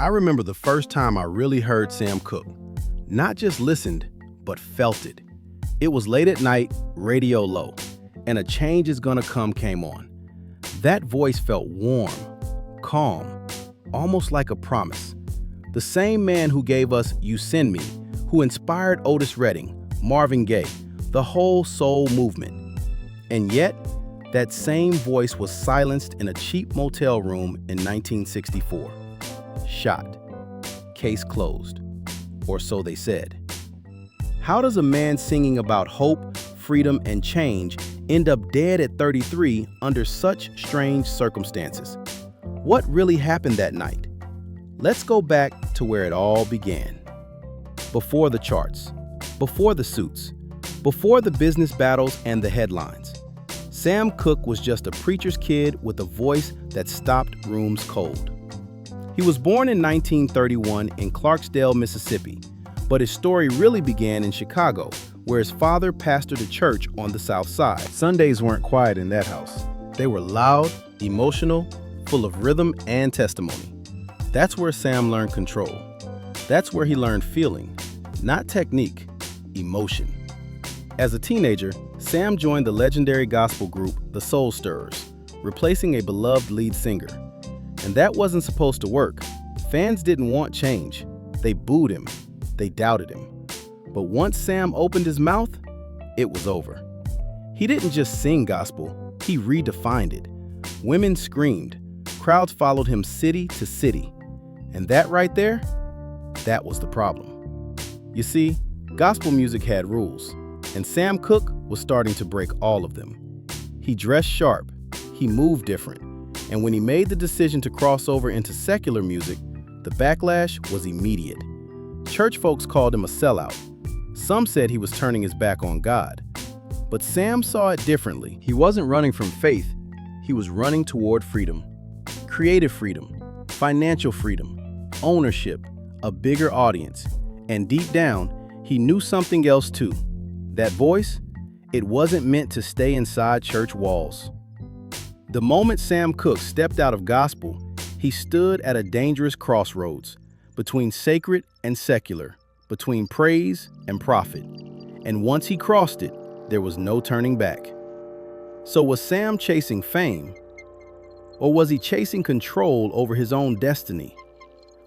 I remember the first time I really heard Sam Cooke. Not just listened, but felt it. It was late at night, radio low, and A Change Is Gonna Come came on. That voice felt warm, calm, almost like a promise. The same man who gave us You Send Me, who inspired Otis Redding, Marvin Gaye, the whole soul movement. And yet, that same voice was silenced in a cheap motel room in 1964. Shot. Case closed. Or so they said. How does a man singing about hope, freedom, and change end up dead at 33 under such strange circumstances? What really happened that night? Let's go back to where it all began. Before the charts, before the suits, before the business battles and the headlines. Sam Cooke was just a preacher's kid with a voice that stopped rooms cold. He was born in 1931 in Clarksdale, Mississippi, but his story really began in Chicago, where his father pastored a church on the South Side. Sundays weren't quiet in that house. They were loud, emotional, full of rhythm and testimony. That's where Sam learned control. That's where he learned feeling, not technique, emotion. As a teenager, Sam joined the legendary gospel group, the Soul Stirrers, replacing a beloved lead singer. And that wasn't supposed to work. Fans didn't want change. They booed him. They doubted him. But once Sam opened his mouth, it was over. He didn't just sing gospel, he redefined it. Women screamed. Crowds followed him city to city. And that right there, that was the problem. You see, gospel music had rules, and Sam Cooke was starting to break all of them. He dressed sharp, he moved different, and when he made the decision to cross over into secular music, the backlash was immediate. Church folks called him a sellout. Some said he was turning his back on God. But Sam saw it differently. He wasn't running from faith, he was running toward freedom. Creative freedom, financial freedom, ownership, a bigger audience. And deep down, he knew something else too. That voice, it wasn't meant to stay inside church walls. The moment Sam Cooke stepped out of gospel, he stood at a dangerous crossroads between sacred and secular, between praise and profit. And once he crossed it, there was no turning back. So was Sam chasing fame? Or was he chasing control over his own destiny?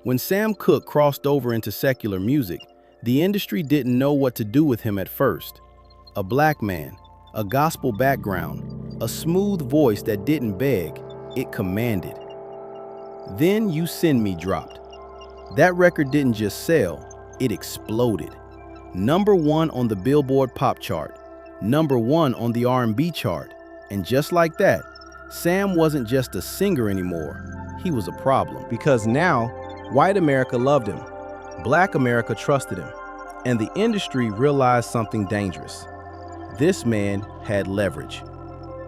When Sam Cooke crossed over into secular music, the industry didn't know what to do with him at first. A black man, a gospel background, a smooth voice that didn't beg, it commanded. Then You Send Me dropped. That record didn't just sell, it exploded. #1 on the Billboard pop chart, #1 on the R&B chart, and just like that, Sam wasn't just a singer anymore, he was a problem. Because now, white America loved him, black America trusted him, and the industry realized something dangerous. This man had leverage.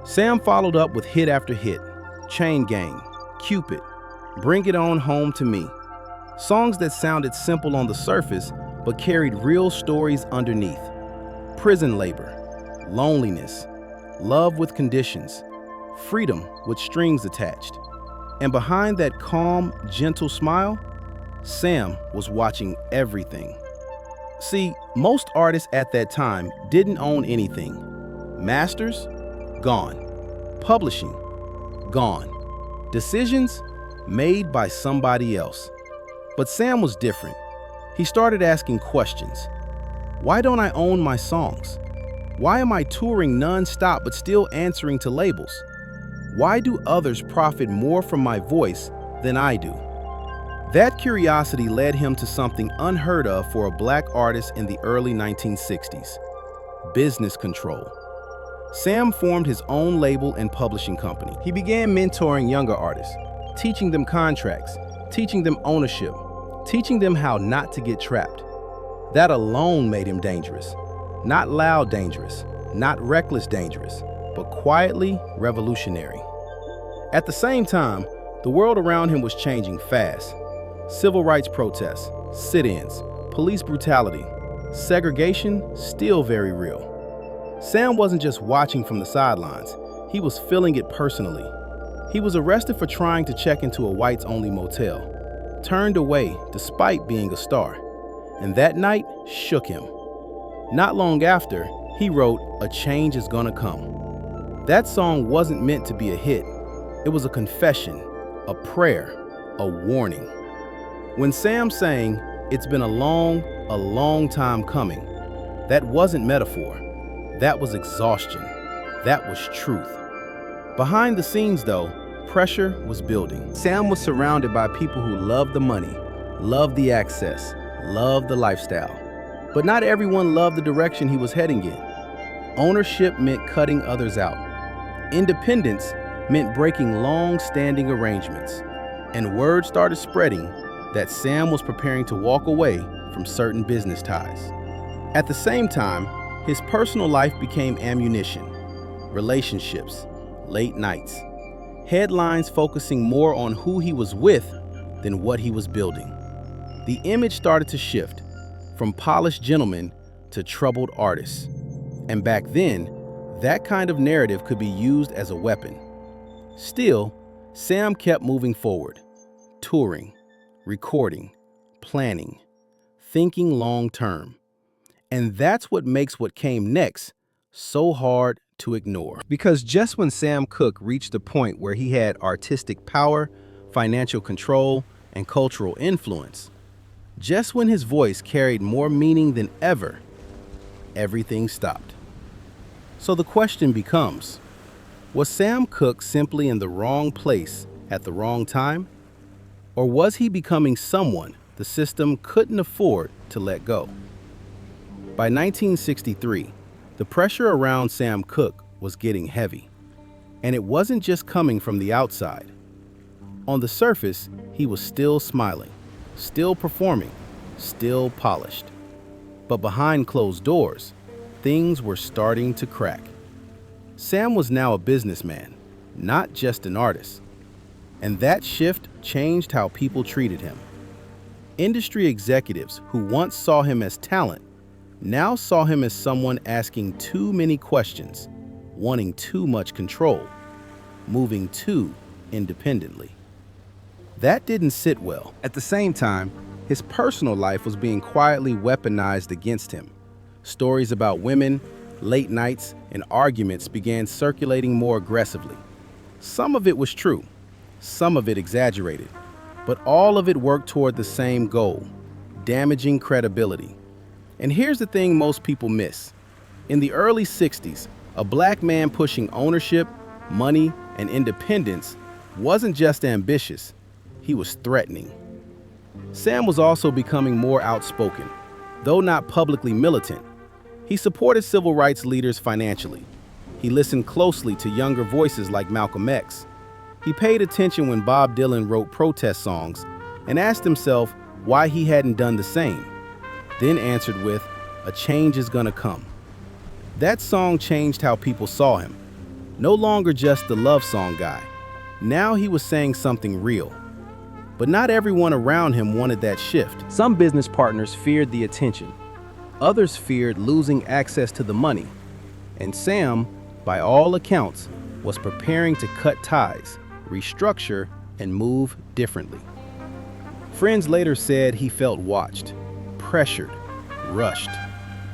Sam followed up with hit after hit, Chain Gang, Cupid, Bring It On Home to Me. Songs that sounded simple on the surface, but carried real stories underneath. Prison labor, loneliness, love with conditions, freedom with strings attached. And behind that calm, gentle smile, Sam was watching everything. See, most artists at that time didn't own anything. Masters? Gone. Publishing? Gone. Decisions? Made by somebody else. But Sam was different. He started asking questions. Why don't I own my songs? Why am I touring non-stop but still answering to labels? Why do others profit more from my voice than I do? That curiosity led him to something unheard of for a black artist in the early 1960s: business control. Sam formed his own label and publishing company. He began mentoring younger artists, teaching them contracts, teaching them ownership, teaching them how not to get trapped. That alone made him dangerous. Not loud dangerous, not reckless dangerous, but quietly revolutionary. At the same time, the world around him was changing fast. Civil rights protests, sit-ins, police brutality, segregation still very real. Sam wasn't just watching from the sidelines, he was feeling it personally. He was arrested for trying to check into a whites-only motel, turned away despite being a star, and that night shook him. Not long after, he wrote "A Change Is Gonna Come." That song wasn't meant to be a hit. It was a confession, a prayer, a warning. When Sam sang, "It's been a long time coming," that wasn't metaphor. That was exhaustion. That was truth. Behind the scenes, though, pressure was building. Sam was surrounded by people who loved the money, loved the access, loved the lifestyle. But not everyone loved the direction he was heading in. Ownership meant cutting others out. Independence meant breaking long-standing arrangements. And word started spreading that Sam was preparing to walk away from certain business ties. At the same time, his personal life became ammunition. Relationships, late nights, headlines focusing more on who he was with than what he was building. The image started to shift from polished gentleman to troubled artist. And back then, that kind of narrative could be used as a weapon. Still, Sam kept moving forward, touring, recording, planning, thinking long term. And that's what makes what came next so hard to ignore. Because just when Sam Cooke reached the point where he had artistic power, financial control, and cultural influence, just when his voice carried more meaning than ever, everything stopped. So the question becomes, was Sam Cooke simply in the wrong place at the wrong time? Or was he becoming someone the system couldn't afford to let go? By 1963, the pressure around Sam Cooke was getting heavy. And it wasn't just coming from the outside. On the surface, he was still smiling, still performing, still polished. But behind closed doors, things were starting to crack. Sam was now a businessman, not just an artist. And that shift changed how people treated him. Industry executives who once saw him as talent now saw him as someone asking too many questions, wanting too much control, moving too independently. That didn't sit well. At the same time, his personal life was being quietly weaponized against him. Stories about women, late nights, and arguments began circulating more aggressively. Some of it was true, some of it exaggerated, but all of it worked toward the same goal: damaging credibility. And here's the thing most people miss. In the early 60s, a black man pushing ownership, money, and independence wasn't just ambitious, he was threatening. Sam was also becoming more outspoken, though not publicly militant. He supported civil rights leaders financially. He listened closely to younger voices like Malcolm X. He paid attention when Bob Dylan wrote protest songs and asked himself why he hadn't done the same. Then answered with, "A change is gonna come." That song changed how people saw him. No longer just the love song guy. Now he was saying something real. But not everyone around him wanted that shift. Some business partners feared the attention. Others feared losing access to the money. And Sam, by all accounts, was preparing to cut ties, restructure, and move differently. Friends later said he felt watched, pressured, rushed.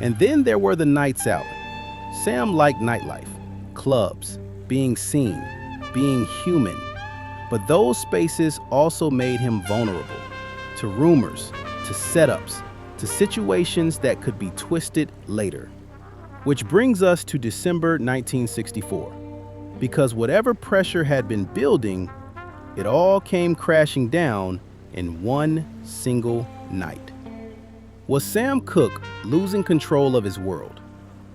And then there were the nights out. Sam liked nightlife, clubs, being seen, being human. But those spaces also made him vulnerable to rumors, to setups, to situations that could be twisted later. Which brings us to December 1964. Because whatever pressure had been building, it all came crashing down in one single night. Was Sam Cooke losing control of his world?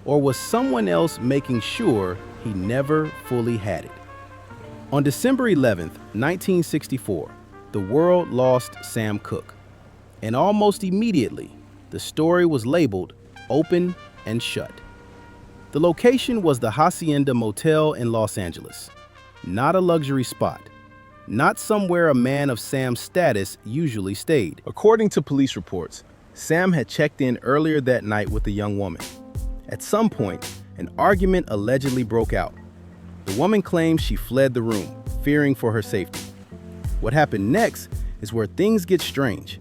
Or was someone else making sure he never fully had it? On December 11th, 1964, the world lost Sam Cooke. And almost immediately, the story was labeled open and shut. The location was the Hacienda Motel in Los Angeles. Not a luxury spot. Not somewhere a man of Sam's status usually stayed. According to police reports, Sam had checked in earlier that night with a young woman. At some point, an argument allegedly broke out. The woman claimed she fled the room, fearing for her safety. What happened next is where things get strange.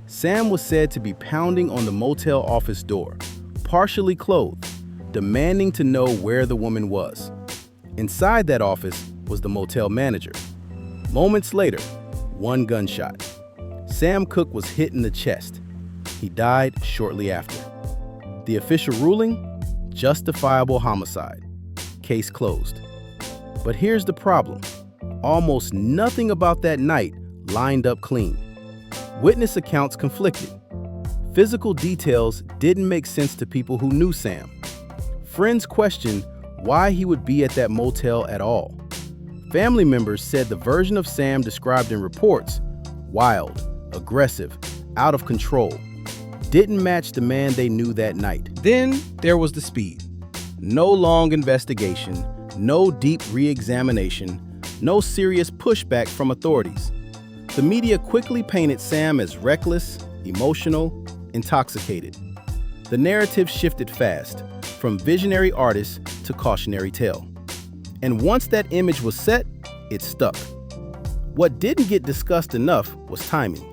Sam was said to be pounding on the motel office door, partially clothed, demanding to know where the woman was. Inside that office was the motel manager. Moments later, one gunshot. Sam Cooke was hit in the chest. He died shortly after. The official ruling? Justifiable homicide. Case closed. But here's the problem. Almost nothing about that night lined up clean. Witness accounts conflicted. Physical details didn't make sense to people who knew Sam. Friends questioned why he would be at that motel at all. Family members said the version of Sam described in reports, wild, aggressive, out of control, didn't match the man they knew that night. Then there was the speed. No long investigation, no deep re-examination, no serious pushback from authorities. The media quickly painted Sam as reckless, emotional, intoxicated. The narrative shifted fast, from visionary artist to cautionary tale. And once that image was set, it stuck. What didn't get discussed enough was timing.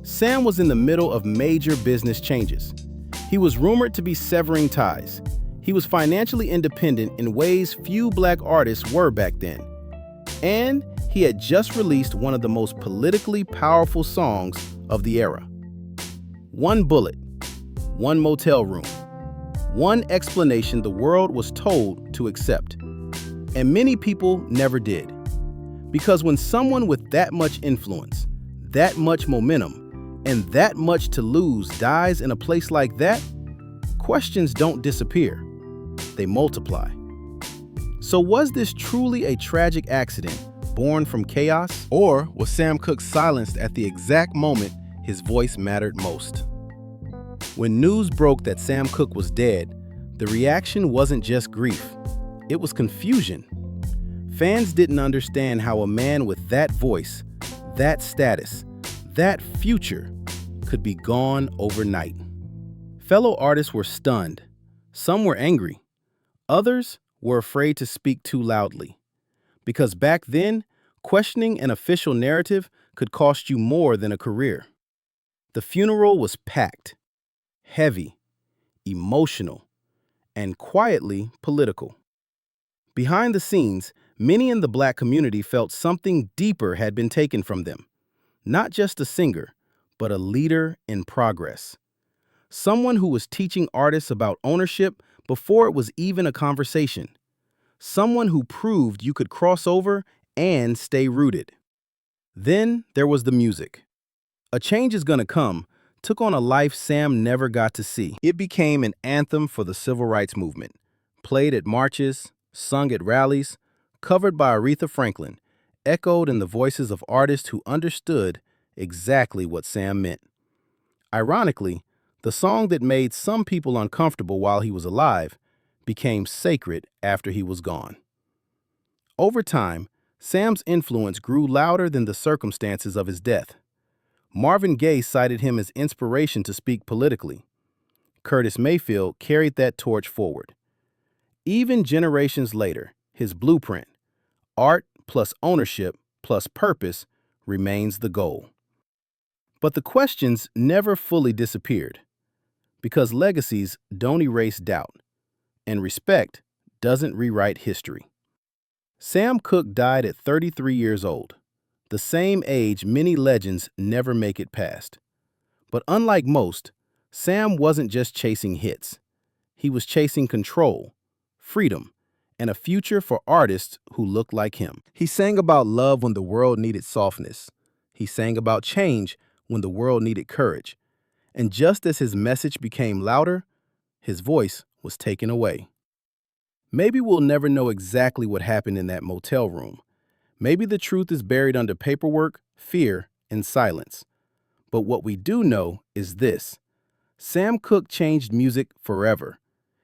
Sam was in the middle of major business changes. He was rumored to be severing ties. He was financially independent in ways few Black artists were back then. And he had just released one of the most politically powerful songs of the era. One bullet, one motel room, one explanation the world was told to accept. And many people never did. Because when someone with that much influence, that much momentum, and that much to lose dies in a place like that, questions don't disappear, they multiply. So was this truly a tragic accident born from chaos? Or was Sam Cooke silenced at the exact moment his voice mattered most? When news broke that Sam Cooke was dead, the reaction wasn't just grief, it was confusion. Fans didn't understand how a man with that voice, that status, that future could be gone overnight. Fellow artists were stunned. Some were angry. Others were afraid to speak too loudly. Because back then, questioning an official narrative could cost you more than a career. The funeral was packed, heavy, emotional, and quietly political. Behind the scenes, many in the Black community felt something deeper had been taken from them. Not just a singer, but a leader in progress. Someone who was teaching artists about ownership before it was even a conversation. Someone who proved you could cross over and stay rooted. Then there was the music. A Change Is Gonna Come took on a life Sam never got to see. It became an anthem for the civil rights movement, played at marches, sung at rallies, covered by Aretha Franklin, echoed in the voices of artists who understood exactly what Sam meant. Ironically, the song that made some people uncomfortable while he was alive became sacred after he was gone. Over time, Sam's influence grew louder than the circumstances of his death. Marvin Gaye cited him as inspiration to speak politically. Curtis Mayfield carried that torch forward. Even generations later, his blueprint, art plus ownership plus purpose, remains the goal. But the questions never fully disappeared, because legacies don't erase doubt, and respect doesn't rewrite history. Sam Cooke died at 33 years old, the same age many legends never make it past. But unlike most, Sam wasn't just chasing hits. He was chasing control, freedom, and a future for artists who looked like him. He sang about love when the world needed softness. He sang about change when the world needed courage. And just as his message became louder, his voice was taken away. Maybe we'll never know exactly what happened in that motel room. Maybe the truth is buried under paperwork, fear, and silence. But what we do know is this: Sam Cooke changed music forever.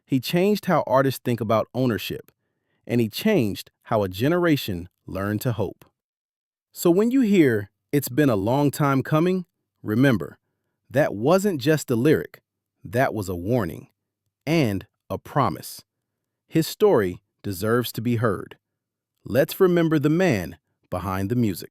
He changed how artists think about ownership, and he changed how a generation learned to hope. So when you hear "It's been a long time coming," remember, that wasn't just a lyric, that was a warning and a promise. His story deserves to be heard. Let's remember the man behind the music.